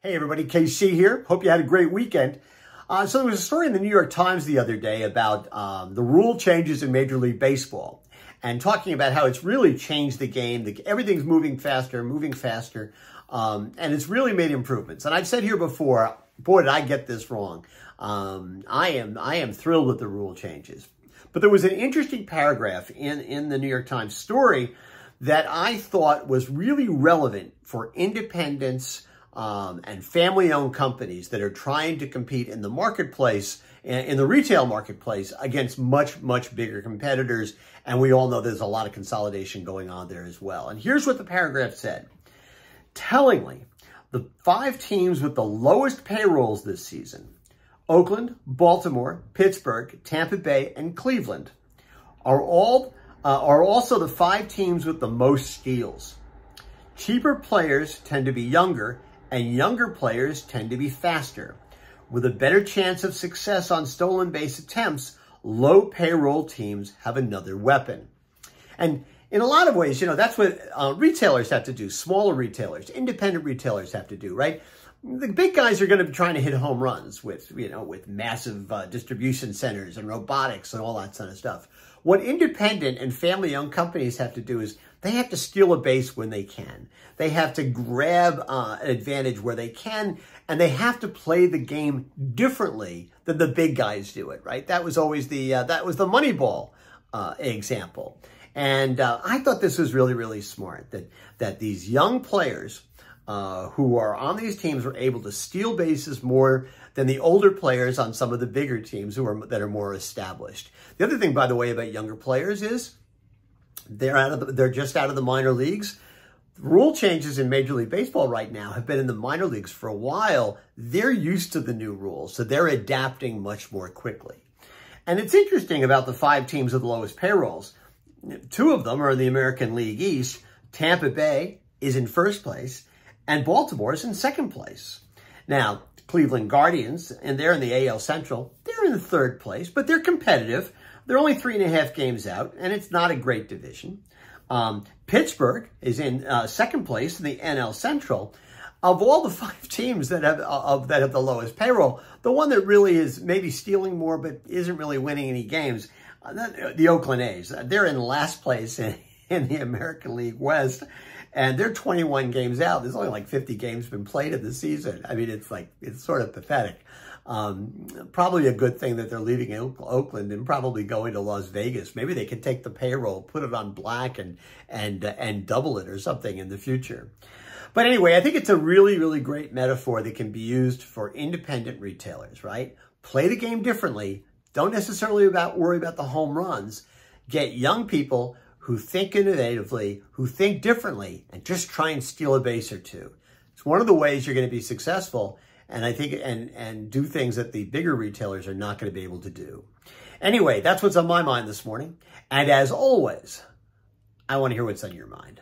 Hey everybody, KC here. Hope you had a great weekend. So there was a story in the New York Times the other day about the rule changes in Major League Baseball and talking about how it's really changed the game. Everything's moving faster, and it's really made improvements. And I've said here before, boy, did I get this wrong. I am thrilled with the rule changes. But there was an interesting paragraph in the New York Times story that I thought was really relevant for independents and family-owned companies that are trying to compete in the marketplace, in the retail marketplace, against much, much bigger competitors. And we all know there's a lot of consolidation going on there as well. And here's what the paragraph said. Tellingly, the 5 teams with the lowest payrolls this season, Oakland, Baltimore, Pittsburgh, Tampa Bay, and Cleveland, are also the 5 teams with the most steals. Cheaper players tend to be younger, and younger players tend to be faster. With a better chance of success on stolen base attempts, low payroll teams have another weapon. And in a lot of ways, that's what retailers have to do. Smaller retailers, independent retailers have to do, right? The big guys are going to be trying to hit home runs with massive distribution centers and robotics and all that sort of stuff. What independent and family-owned companies have to do is they have to steal a base when they can. They have to grab an advantage where they can, and they have to play the game differently than the big guys do it, right? That was always the Moneyball example. And I thought this was really, really smart, that these young players who are on these teams were able to steal bases more than the older players on some of the bigger teams that are more established. The other thing, by the way, about younger players is they're just out of the minor leagues. Rule changes in Major League Baseball right now have been in the minor leagues for a while. They're used to the new rules, so they're adapting much more quickly. And it's interesting about the 5 teams with the lowest payrolls. 2 of them are in the American League East. Tampa Bay is in first place, and Baltimore is in second place. Now, Cleveland Guardians, and they're in the AL Central, they're in third place, but they're competitive. They're only 3.5 games out, and it's not a great division. Pittsburgh is in second place in the NL Central. Of all the 5 teams that have the lowest payroll, the one that really is maybe stealing more but isn't really winning any games, the Oakland A's. They're in last place in the American League West, and they're 21 games out. There's only like 50 games been played in the season. I mean, it's sort of pathetic. Probably a good thing that they're leaving Oakland and probably going to Las Vegas. Maybe they could take the payroll, put it on black, and double it or something in the future. But anyway, I think it's a really, really great metaphor that can be used for independent retailers, right? Play the game differently. Don't necessarily worry about the home runs. Get young people who think innovatively, who think differently, and just try and steal a base or 2. It's one of the ways you're going to be successful, and I think and do things that the bigger retailers are not going to be able to do. Anyway, that's what's on my mind this morning. And as always, I want to hear what's on your mind.